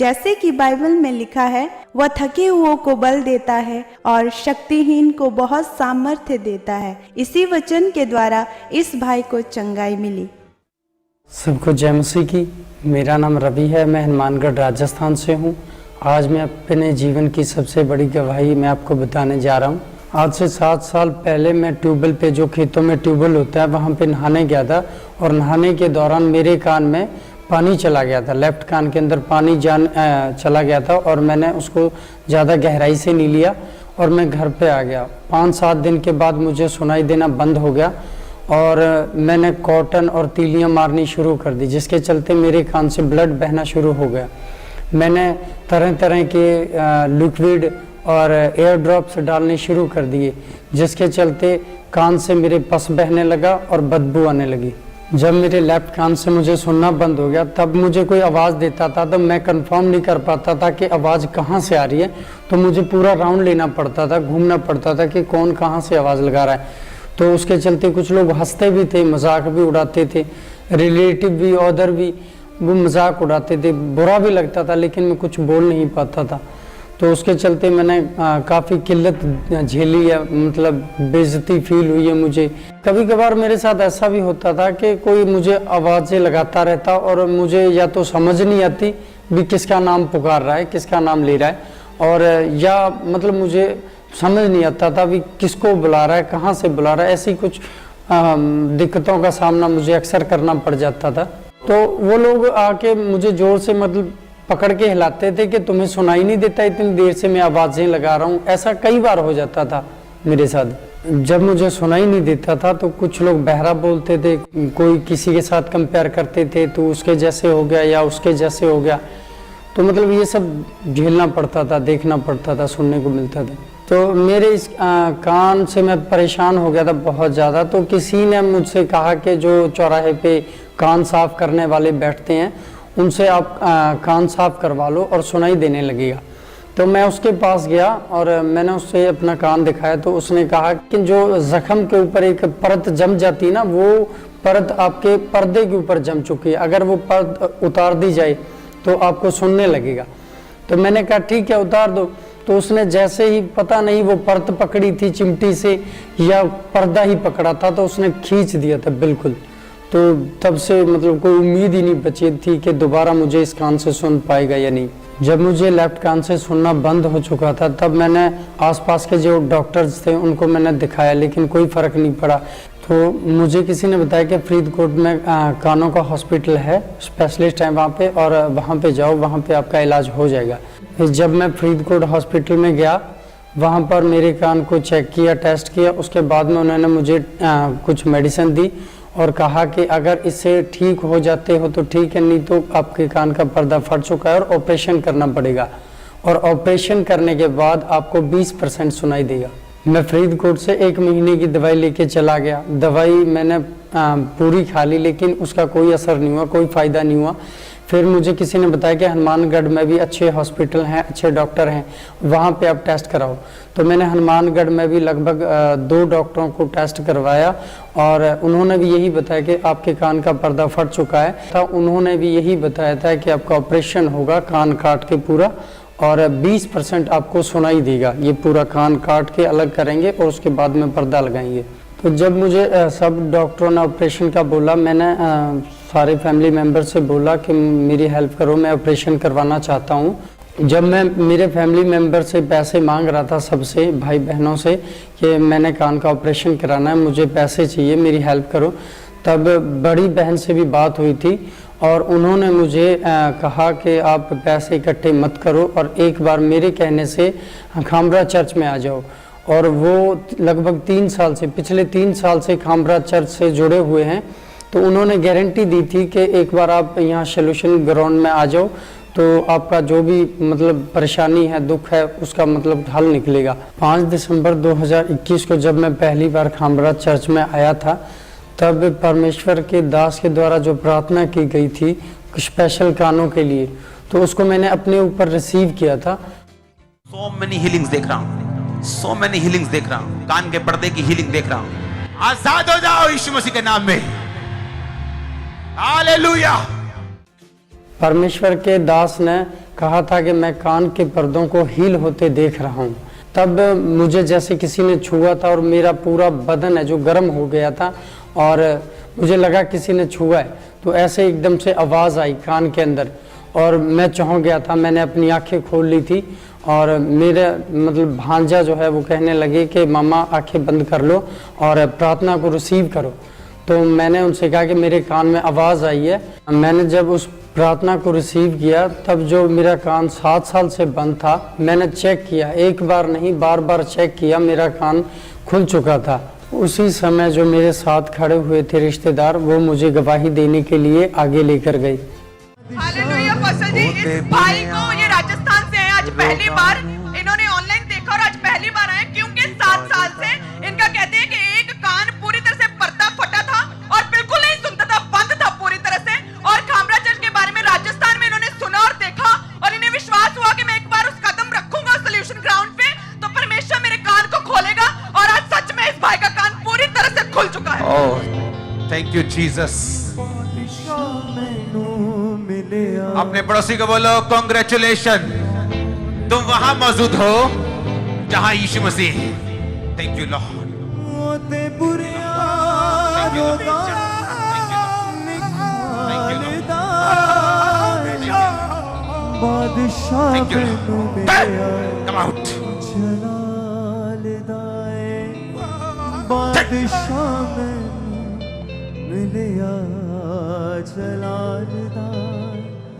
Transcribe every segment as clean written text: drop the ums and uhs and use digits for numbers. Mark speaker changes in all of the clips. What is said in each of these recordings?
Speaker 1: जैसे कि बाइबल में लिखा है, वह थके हुओं को बल देता है और शक्तिहीन को बहुत सामर्थ्य देता है। इसी वचन के द्वारा इस भाई को चंगाई मिली।
Speaker 2: सबको जय मसीह की। मेरा नाम रवि है, मैं हनुमानगढ़ राजस्थान से हूँ। आज मैं अपने जीवन की सबसे बड़ी गवाही मैं आपको बताने जा रहा हूँ। आज से 7 साल पहले मैं ट्यूबवेल पे, जो खेतों में ट्यूबवेल होता है, वहाँ पे नहाने गया था और नहाने के दौरान मेरे कान में पानी चला गया था। लेफ्ट कान के अंदर पानी चला गया था और मैंने उसको ज़्यादा गहराई से नहीं लिया और मैं घर पे आ गया। 5-7 दिन के बाद मुझे सुनाई देना बंद हो गया और मैंने कॉटन और तीलियां मारनी शुरू कर दी, जिसके चलते मेरे कान से ब्लड बहना शुरू हो गया। मैंने तरह तरह के लिक्विड और एयर ड्रॉप्स डालने शुरू कर दिए, जिसके चलते कान से मेरे पस बहने लगा और बदबू आने लगी। जब मेरे लेफ्ट कान से मुझे सुनना बंद हो गया, तब मुझे कोई आवाज़ देता था तो मैं कंफर्म नहीं कर पाता था कि आवाज़ कहाँ से आ रही है। तो मुझे पूरा राउंड लेना पड़ता था, घूमना पड़ता था कि कौन कहाँ से आवाज़ लगा रहा है। तो उसके चलते कुछ लोग हंसते भी थे, मजाक भी उड़ाते थे, रिलेटिव भी, अदर भी, वो मजाक उड़ाते थे। बुरा भी लगता था, लेकिन मैं कुछ बोल नहीं पाता था। तो उसके चलते मैंने काफ़ी किल्लत झेली है, मतलब बेइज्जती फील हुई है मुझे। कभी कभार मेरे साथ ऐसा भी होता था कि कोई मुझे आवाज़ें लगाता रहता और मुझे या तो समझ नहीं आती भी किसका नाम पुकार रहा है, किसका नाम ले रहा है, और या मतलब मुझे समझ नहीं आता था भी किसको बुला रहा है, कहाँ से बुला रहा है। ऐसी कुछ दिक्कतों का सामना मुझे अक्सर करना पड़ जाता था। तो वो लोग आके मुझे जोर से मतलब पकड़ के हिलाते थे कि तुम्हें सुनाई नहीं देता, इतनी देर से मैं आवाज़ें लगा रहा हूँ। ऐसा कई बार हो जाता था मेरे साथ। जब मुझे सुनाई नहीं देता था तो कुछ लोग बहरा बोलते थे, कोई किसी के साथ कंपेयर करते थे, तो उसके जैसे हो गया या उसके जैसे हो गया। तो मतलब ये सब झेलना पड़ता था, देखना पड़ता था, सुनने को मिलता था। तो मेरे इस कान से मैं परेशान हो गया था बहुत ज़्यादा। तो किसी ने मुझसे कहा कि जो चौराहे पे कान साफ करने वाले बैठते हैं, उनसे आप कान साफ करवा लो और सुनाई देने लगेगा। तो मैं उसके पास गया और मैंने उससे अपना कान दिखाया। तो उसने कहा कि जो जख्म के ऊपर एक परत जम जाती है ना, वो परत आपके पर्दे के ऊपर जम चुकी है। अगर वो परत उतार दी जाए तो आपको सुनने लगेगा। तो मैंने कहा ठीक है, उतार दो। तो उसने जैसे ही, पता नहीं वो परत पकड़ी थी चिमटी से या पर्दा ही पकड़ा था, तो उसने खींच दिया था बिल्कुल। तो तब से मतलब कोई उम्मीद ही नहीं बची थी कि दोबारा मुझे इस कान से सुन पाएगा या नहीं। जब मुझे लेफ्ट कान से सुनना बंद हो चुका था, तब मैंने आसपास के जो डॉक्टर्स थे उनको मैंने दिखाया, लेकिन कोई फ़र्क नहीं पड़ा। तो मुझे किसी ने बताया कि फरीदकोट में कानों का हॉस्पिटल है, स्पेशलिस्ट है वहाँ पे, और वहाँ पे जाओ, वहाँ पे आपका इलाज हो जाएगा। जब मैं फरीदकोट हॉस्पिटल में गया, वहाँ पर मेरे कान को चेक किया, टेस्ट किया। उसके बाद में उन्होंने मुझे कुछ मेडिसिन दी और कहा कि अगर इससे ठीक हो जाते हो तो ठीक है, नहीं तो आपके कान का पर्दा फट चुका है और ऑपरेशन करना पड़ेगा, और ऑपरेशन करने के बाद आपको 20% सुनाई देगा। मैं फरीदकोट से 1 महीने की दवाई लेके चला गया। दवाई मैंने पूरी खा ली, लेकिन उसका कोई असर नहीं हुआ, कोई फ़ायदा नहीं हुआ। फिर मुझे किसी ने बताया कि हनुमानगढ़ में भी अच्छे हॉस्पिटल हैं, अच्छे डॉक्टर हैं, वहाँ पे आप टेस्ट कराओ। तो मैंने हनुमानगढ़ में भी लगभग 2 डॉक्टरों को टेस्ट करवाया और उन्होंने भी यही बताया कि आपके कान का पर्दा फट चुका है था। उन्होंने भी यही बताया था कि आपका ऑपरेशन होगा कान काट के पूरा, और 20% आपको सुनाई देगा। ये पूरा कान काट के अलग करेंगे और उसके बाद में पर्दा लगाएंगे। तो जब मुझे सब डॉक्टरों ने ऑपरेशन का बोला, मैंने सारे फैमिली मेम्बर से बोला कि मेरी हेल्प करो, मैं ऑपरेशन करवाना चाहता हूँ। जब मैं मेरे फैमिली मेम्बर से पैसे मांग रहा था, सबसे भाई बहनों से, कि मैंने कान का ऑपरेशन कराना है, मुझे पैसे चाहिए, मेरी हेल्प करो, तब बड़ी बहन से भी बात हुई थी और उन्होंने मुझे कहा कि आप पैसे इकट्ठे मत करो और एक बार मेरे कहने से खामरा चर्च में आ जाओ। और वो लगभग 3 साल से, पिछले 3 साल से खामरा चर्च से जुड़े हुए हैं। तो उन्होंने गारंटी दी थी कि एक बार आप यहाँ सॉल्यूशन ग्राउंड में आ जाओ तो आपका जो भी मतलब परेशानी है, दुख है, उसका मतलब हल निकलेगा। 5 दिसंबर 2021 को जब मैं पहली बार खामरा चर्च में आया था, तब परमेश्वर के दास के द्वारा जो प्रार्थना की गई थी स्पेशल कानों के लिए, तो उसको मैंने अपने ऊपर रिसीव किया था।
Speaker 3: So many healings देख रहा हूँ, so many healings देख रहा हूँ, कान के पर्दे की हीलिंग देख रहा हूँ। आजाद हो जाओ यीशु मसीह के नाम में, हालेलुया।
Speaker 2: परमेश्वर के दास ने कहा था कि मैं कान के पर्दों को हील होते देख रहा हूँ। तब मुझे जैसे किसी ने छुआ था और मेरा पूरा बदन है जो गर्म हो गया था और मुझे लगा किसी ने छुआ है। तो ऐसे एकदम से आवाज़ आई कान के अंदर और मैं चौंक गया था। मैंने अपनी आंखें खोल ली थी और मेरे मतलब भांजा जो है वो कहने लगे कि मामा आंखें बंद कर लो और प्रार्थना को रिसीव करो। तो मैंने उनसे कहा कि मेरे कान में आवाज़ आई है। मैंने जब उस प्रार्थना को रिसीव किया तब जो मेरा कान 7 साल से बंद था, मैंने चेक किया, एक बार नहीं बार बार चेक किया, मेरा कान खुल चुका था। उसी समय जो मेरे साथ खड़े हुए थे रिश्तेदार, वो मुझे गवाही देने के लिए आगे लेकर गए।
Speaker 4: हालेलुया पास्टर जी, इस भाई को ये राजस्थान से है, आज पहली बार इन्होंने ऑनलाइन देखा और आज पहली बार आए क्योंकि 7 साल से इनका कहते हैं कि एक कान पूरी तरह से पर्दा फटा था और बिल्कुल नहीं सुनता था, बंद था पूरी तरह से। और खामरा चर्च के बारे में राजस्थान में इन्होंने सुना और देखा और इन्हें विश्वास हुआ कि मैं एक बार उस कदम रखूंगा सोल्यूशन ग्राउंड पे तो परमेश्वर मेरे कान को खोलेगा और आज सच में इस भाई का कान पूरी तरह से खुल चुका है।
Speaker 3: Thank you Jesus. अपने पड़ोसी को बोलो कॉन्ग्रेचुलेशन, तुम वहां मौजूद हो जहां यीशु मसीह। Thank you Lord. Come out.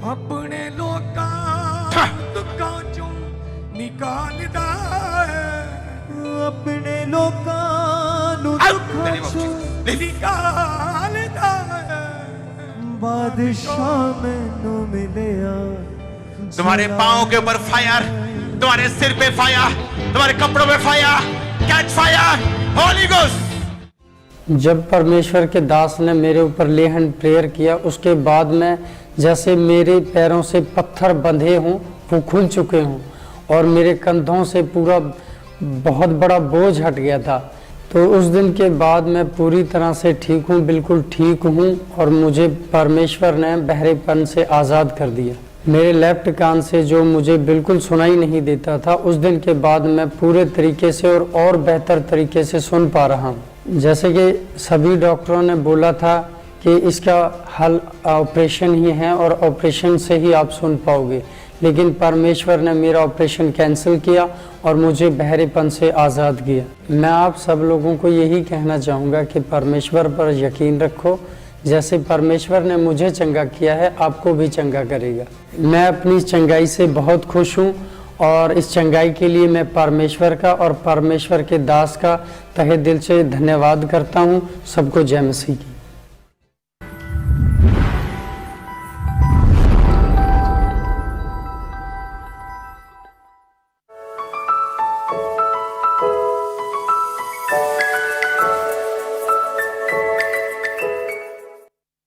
Speaker 5: अपने लोकां दुखां चों निकालदा है, अपने लोकां दुखां चों निकालदा है, बादशाह मैनू मिलिया।
Speaker 3: तुम्हारे पांव के ऊपर फायर, तुम्हारे सिर पे फायर, तुम्हारे कपड़ों पे fire, catch fire, Holi ghost.
Speaker 2: जब परमेश्वर के दास ने मेरे ऊपर ले हैंड प्रेयर किया, उसके बाद में जैसे मेरे पैरों से पत्थर बंधे हों वो खुल चुके हों और मेरे कंधों से पूरा बहुत बड़ा बोझ हट गया था। तो उस दिन के बाद मैं पूरी तरह से ठीक हूँ, बिल्कुल ठीक हूँ और मुझे परमेश्वर ने बहरेपन से आज़ाद कर दिया। मेरे लेफ्ट कान से जो मुझे बिल्कुल सुनाई नहीं देता था, उस दिन के बाद मैं पूरे तरीके से और बेहतर तरीके से सुन पा रहा हूँ। जैसे कि सभी डॉक्टरों ने बोला था कि इसका हल ऑपरेशन ही है और ऑपरेशन से ही आप सुन पाओगे, लेकिन परमेश्वर ने मेरा ऑपरेशन कैंसिल किया और मुझे बहरेपन से आज़ाद किया। मैं आप सब लोगों को यही कहना चाहूँगा कि परमेश्वर पर यकीन रखो। जैसे परमेश्वर ने मुझे चंगा किया है, आपको भी चंगा करेगा। मैं अपनी चंगाई से बहुत खुश हूँ और इस चंगाई के लिए मैं परमेश्वर का और परमेश्वर के दास का तहे दिल से धन्यवाद करता हूँ। सबको जय मसीह की।